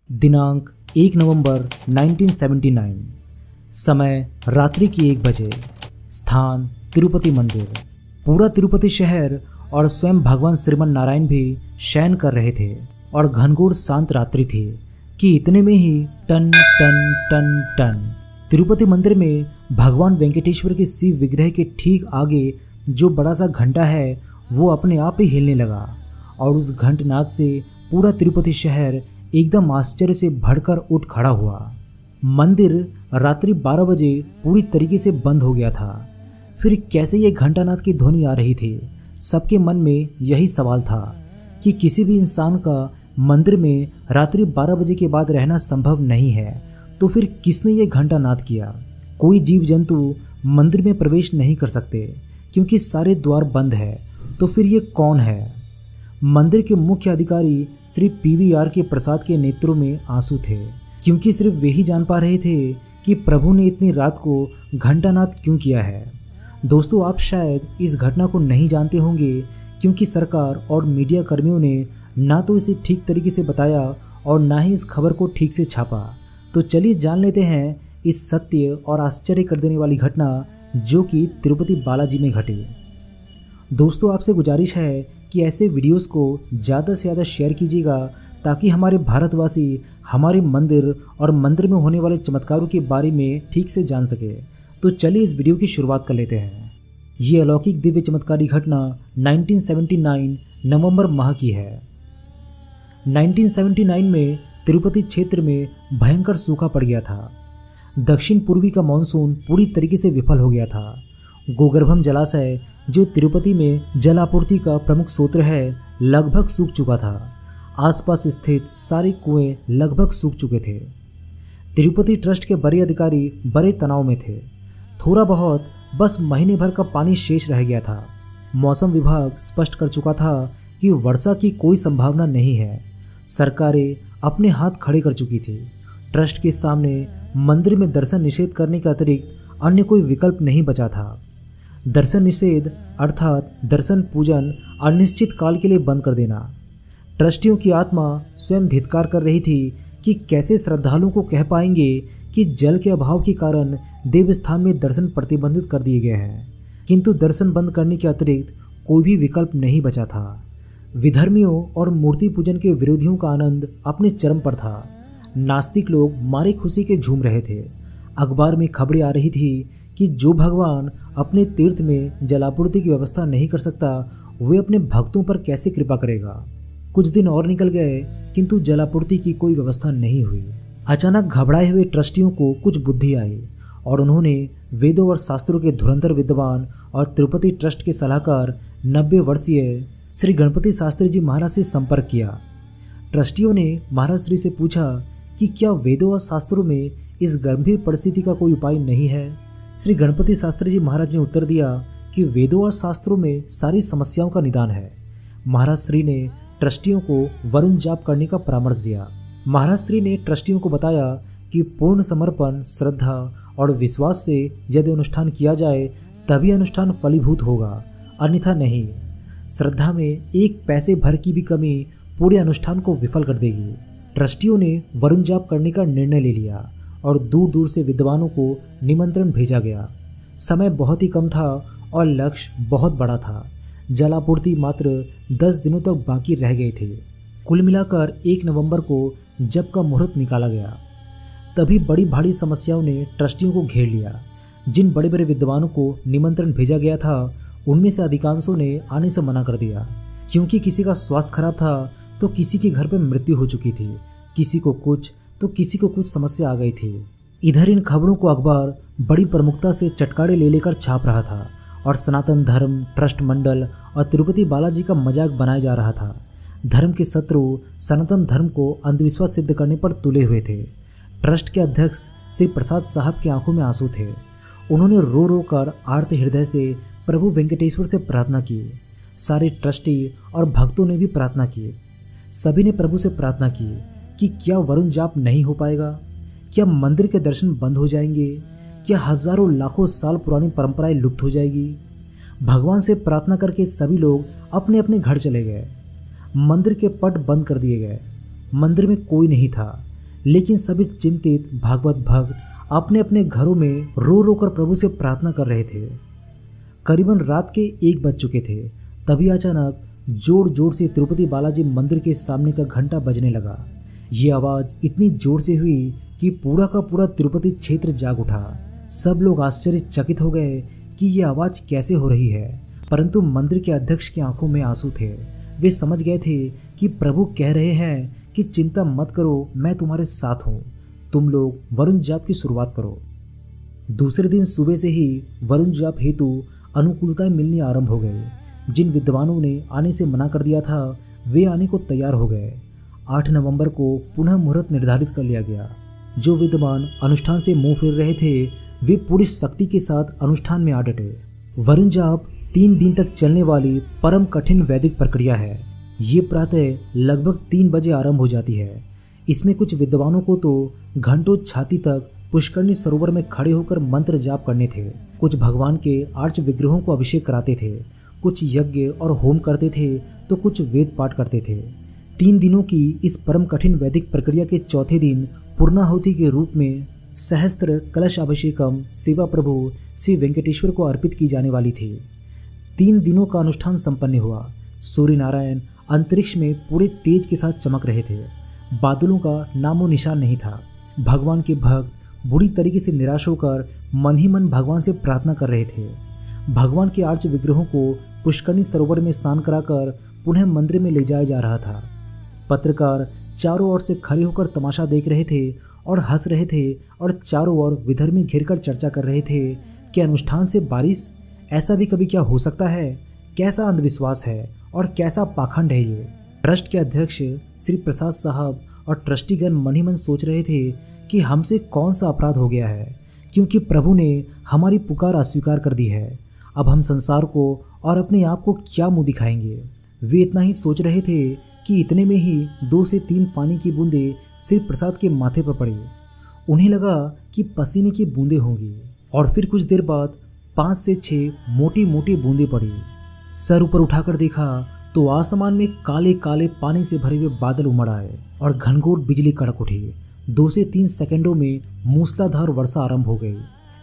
दिनांक 1 नवंबर 1979। समय रात्रि की 1 बजे। स्थान तिरुपति मंदिर। पूरा तिरुपति शहर और स्वयं भगवान श्रीमन नारायण भी शयन कर रहे थे और घनघोर शांत रात्रि थी कि इतने में ही टन टन टन टन तिरुपति मंदिर में भगवान वेंकटेश्वर के शिव विग्रह के ठीक आगे जो बड़ा सा घंटा है वो अपने आप ही हिलने लगा और उस घंटनाद से पूरा तिरुपति शहर एकदम आश्चर्य से भड़कर उठ खड़ा हुआ। मंदिर रात्रि 12 बजे पूरी तरीके से बंद हो गया था। फिर कैसे ये घंटानाद की ध्वनि आ रही थी? सबके मन में यही सवाल था कि किसी भी इंसान का मंदिर में रात्रि 12 बजे के बाद रहना संभव नहीं है, तो फिर किसने ये घंटानाद किया? कोई जीव जंतु मंदिर में प्रवेश नहीं कर सकते क्योंकि सारे द्वार बंद है, तो फिर ये कौन है? मंदिर के मुख्य अधिकारी श्री PVR के प्रसाद के नेत्रों में आंसू थे, क्योंकि सिर्फ वे ही जान पा रहे थे कि प्रभु ने इतनी रात को घंटानाद क्यों किया है। दोस्तों, आप शायद इस घटना को नहीं जानते होंगे क्योंकि सरकार और मीडिया कर्मियों ने ना तो इसे ठीक तरीके से बताया और ना ही इस खबर को ठीक से छापा। तो चलिए जान लेते हैं इस सत्य और आश्चर्य कर देने वाली घटना जो कि तिरुपति बालाजी में घटी। दोस्तों, आपसे गुजारिश है कि ऐसे वीडियोस को ज़्यादा से ज़्यादा शेयर कीजिएगा ताकि हमारे भारतवासी हमारे मंदिर और मंदिर में होने वाले चमत्कारों के बारे में ठीक से जान सके। तो चलिए इस वीडियो की शुरुआत कर लेते हैं। ये अलौकिक दिव्य चमत्कारी घटना 1979 नवंबर माह की है। 1979 में तिरुपति क्षेत्र में भयंकर सूखा पड़ गया था। दक्षिण पूर्वी का मानसून पूरी तरीके से विफल हो गया था। गोगर्भम जलाशय जो तिरुपति में जल आपूर्ति का प्रमुख स्रोत है लगभग सूख चुका था। आसपास स्थित सारे कुएं लगभग सूख चुके थे। तिरुपति ट्रस्ट के बड़े अधिकारी बड़े तनाव में थे। थोड़ा बहुत बस महीने भर का पानी शेष रह गया था। मौसम विभाग स्पष्ट कर चुका था कि वर्षा की कोई संभावना नहीं है। सरकारें अपने हाथ खड़े कर चुकी थी। ट्रस्ट के सामने मंदिर में दर्शन निषेध करने के अतिरिक्त अन्य कोई विकल्प नहीं बचा था। दर्शन निषेध अर्थात दर्शन पूजन अनिश्चित काल के लिए बंद कर देना। ट्रस्टियों की आत्मा स्वयं धिक्कार कर रही थी कि कैसे श्रद्धालुओं को कह पाएंगे कि जल के अभाव के कारण देवस्थान में दर्शन प्रतिबंधित कर दिए गए हैं, किंतु दर्शन बंद करने के अतिरिक्त कोई भी विकल्प नहीं बचा था। विधर्मियों और मूर्ति पूजन के विरोधियों का आनंद अपने चरम पर था। नास्तिक लोग मारे खुशी के झूम रहे थे। अखबार में खबरें आ रही थी कि जो भगवान अपने तीर्थ में जलापूर्ति की व्यवस्था नहीं कर सकता, वे अपने भक्तों पर कैसे कृपा करेगा। कुछ दिन और निकल गए किंतु जलापूर्ति की कोई व्यवस्था नहीं हुई। अचानक घबराए हुए ट्रस्टियों को कुछ बुद्धि आई और उन्होंने वेदों और शास्त्रों के धुरंधर विद्वान और तिरुपति ट्रस्ट के सलाहकार 90 वर्षीय श्री गणपति शास्त्री जी महाराज से संपर्क किया। ट्रस्टियों ने महाराज श्री से पूछा कि क्या वेदों और शास्त्रों में इस गंभीर परिस्थिति का कोई उपाय नहीं है। श्री गणपति शास्त्री जी महाराज ने उत्तर दिया कि वेदों और शास्त्रों में सारी समस्याओं का निदान है। महाराज श्री ने ट्रस्टियों को वरुण जाप करने का परामर्श दिया। महाराज श्री ने ट्रस्टियों को बताया कि पूर्ण समर्पण, श्रद्धा और विश्वास से यदि अनुष्ठान किया जाए तभी अनुष्ठान फलीभूत होगा, अन्यथा नहीं। श्रद्धा में एक पैसे भर की भी कमी पूरे अनुष्ठान को विफल कर देगी। ट्रस्टियों ने वरुण जाप करने का निर्णय ले लिया और दूर दूर से विद्वानों को निमंत्रण भेजा गया। समय बहुत ही कम था और लक्ष्य बहुत बड़ा था। जलापूर्ति मात्र 10 दिनों तक बाकी रह गए थे। कुल मिलाकर 1 नवंबर को जब का मुहूर्त निकाला गया, तभी बड़ी भारी समस्याओं ने ट्रस्टियों को घेर लिया। जिन बड़े बड़े विद्वानों को निमंत्रण भेजा गया था उनमें से अधिकांशों ने आने से मना कर दिया, क्योंकि किसी का स्वास्थ्य खराब था तो किसी के घर पर मृत्यु हो चुकी थी, किसी को कुछ तो किसी को कुछ समस्या आ गई थी। इधर इन खबरों को अखबार बड़ी प्रमुखता से चटकारे ले लेकर छाप रहा था और सनातन धर्म, ट्रस्ट मंडल और तिरुपति बालाजी का मजाक बनाया जा रहा था। धर्म के शत्रु सनातन धर्म को अंधविश्वास सिद्ध करने पर तुले हुए थे। ट्रस्ट के अध्यक्ष श्री प्रसाद साहब की आंखों में आंसू थे। उन्होंने रो रो कर आर्त हृदय से प्रभु वेंकटेश्वर से प्रार्थना की। सारे ट्रस्टी और भक्तों ने भी प्रार्थना की। सभी ने प्रभु से प्रार्थना की कि क्या वरुण जाप नहीं हो पाएगा, क्या मंदिर के दर्शन बंद हो जाएंगे, क्या हजारों लाखों साल पुरानी परंपराएं लुप्त हो जाएगी। भगवान से प्रार्थना करके सभी लोग अपने अपने घर चले गए। मंदिर के पट बंद कर दिए गए। मंदिर में कोई नहीं था। लेकिन सभी चिंतित भागवत भक्त अपने अपने घरों में रो रो कर प्रभु से प्रार्थना कर रहे थे। करीबन रात के 1 बज चुके थे। तभी अचानक जोर जोर से तिरुपति बालाजी मंदिर के सामने का घंटा बजने लगा। ये आवाज़ इतनी जोर से हुई कि पूरा का पूरा तिरुपति क्षेत्र जाग उठा। सब लोग आश्चर्यचकित हो गए कि ये आवाज़ कैसे हो रही है, परंतु मंदिर के अध्यक्ष की आंखों में आंसू थे। वे समझ गए थे कि प्रभु कह रहे हैं कि चिंता मत करो, मैं तुम्हारे साथ हूँ, तुम लोग वरुण जाप की शुरुआत करो। दूसरे दिन सुबह से ही वरुण जाप हेतु अनुकूलताएं मिलनी आरंभ हो गई। जिन विद्वानों ने आने से मना कर दिया था वे आने को तैयार हो गए। 8 नवंबर को पुनः मुहूर्त निर्धारित कर लिया गया। जो विद्वान अनुष्ठान से मुंह फेर रहे थे वे पूरी शक्ति के साथ अनुष्ठान में आ डटे। वरुण जाप 3 दिन तक चलने वाली परम कठिन वैदिक प्रक्रिया है। ये प्रातः लगभग 3 बजे आरंभ हो जाती है। इसमें कुछ विद्वानों को तो घंटों छाती तक पुष्करणी सरोवर में खड़े होकर मंत्र जाप करने थे। कुछ भगवान के आर्च विग्रहों को अभिषेक कराते थे, कुछ यज्ञ और होम करते थे तो कुछ वेद पाठ करते थे। 3 दिनों की इस परम कठिन वैदिक प्रक्रिया के चौथे दिन पूर्णाहुति के रूप में सहस्त्र कलश अभिषेकम सेवा प्रभु श्री वेंकटेश्वर को अर्पित की जाने वाली थी। 3 दिनों का अनुष्ठान संपन्न हुआ। सूर्य नारायण अंतरिक्ष में पूरे तेज के साथ चमक रहे थे। बादलों का नामो निशान नहीं था। भगवान के भक्त बुरी तरीके से निराश होकर मन ही मन भगवान से प्रार्थना कर रहे थे। भगवान के आर्च विग्रहों को पुष्करणी सरोवर में स्नान कराकर पुनः मंदिर में ले जाया जा रहा था। पत्रकार चारों ओर से खड़े होकर तमाशा देख रहे थे और हंस रहे थे और चारों ओर विधर्मी घिरकर चर्चा कर रहे थे कि अनुष्ठान से बारिश, ऐसा भी कभी क्या हो सकता है? कैसा अंधविश्वास है और कैसा पाखंड है ये। ट्रस्ट के अध्यक्ष श्री प्रसाद साहब और ट्रस्टीगण मन ही मन सोच रहे थे कि हमसे कौन सा अपराध हो गया है, क्योंकि प्रभु ने हमारी पुकार अस्वीकार कर दी है। अब हम संसार को और अपने आप को क्या मुंह दिखाएंगे। वे इतना ही सोच रहे थे कि इतने में ही 2 से 3 पानी की बूंदें श्री प्रसाद के माथे पर पड़ी। उन्हें लगा कि पसीने की बूंदें होंगी और फिर कुछ देर बाद 5 से 6 मोटी मोटी बूंदें पड़ी। सर ऊपर उठाकर देखा तो आसमान में काले काले पानी से भरे हुए बादल उमड़ आए और घनघोर बिजली कड़क उठी। 2 से 3 सेकंडों में मूसलाधार वर्षा आरंभ हो गई।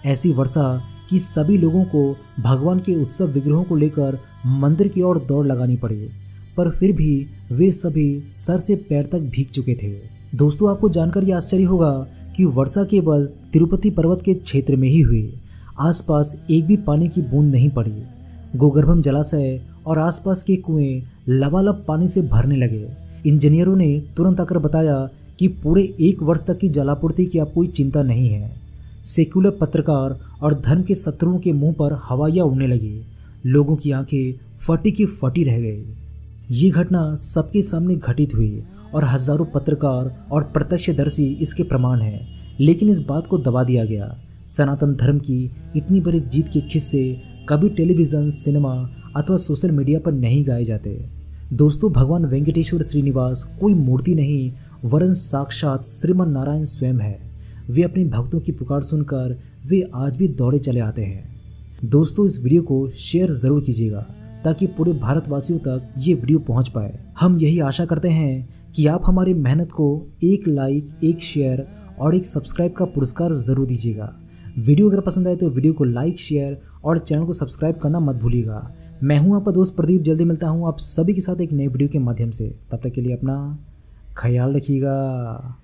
ऐसी वर्षा कि सभी लोगों को भगवान के उत्सव विग्रहों को लेकर मंदिर की ओर दौड़ लगानी पड़ी, पर फिर भी वे सभी सर से पैर तक भीग चुके थे। दोस्तों, आपको जानकर यह आश्चर्य होगा कि वर्षा केवल तिरुपति पर्वत के क्षेत्र में ही हुई। आसपास एक भी पानी की बूंद नहीं पड़ी। गोगर्भम जलाशय और आसपास के कुएं लबालब पानी से भरने लगे। इंजीनियरों ने तुरंत आकर बताया कि पूरे 1 वर्ष तक की जलापूर्ति की अब कोई चिंता नहीं है। सेक्युलर पत्रकार और धर्म के शत्रुओं के मुंह पर हवाइयाँ उड़ने लगी। लोगों की आंखें फटी की फटी रह गई। ये घटना सबके सामने घटित हुई और हजारों पत्रकार और प्रत्यक्षदर्शी इसके प्रमाण हैं, लेकिन इस बात को दबा दिया गया। सनातन धर्म की इतनी बड़ी जीत के किस्से कभी टेलीविज़न, सिनेमा अथवा सोशल मीडिया पर नहीं गाए जाते। दोस्तों, भगवान वेंकटेश्वर श्रीनिवास कोई मूर्ति नहीं वरन साक्षात श्रीमन नारायण स्वयं है। वे अपने भक्तों की पुकार सुनकर वे आज भी दौड़े चले आते हैं। दोस्तों, इस वीडियो को शेयर ज़रूर कीजिएगा ताकि पूरे भारतवासियों तक ये वीडियो पहुंच पाए। हम यही आशा करते हैं कि आप हमारी मेहनत को एक लाइक, एक शेयर और एक सब्सक्राइब का पुरस्कार ज़रूर दीजिएगा। वीडियो अगर पसंद आए तो वीडियो को लाइक, शेयर और चैनल को सब्सक्राइब करना मत भूलिएगा। मैं हूं आपका दोस्त प्रदीप। जल्दी मिलता हूं आप सभी के साथ एक नए वीडियो के माध्यम से। तब तक के लिए अपना ख्याल रखिएगा।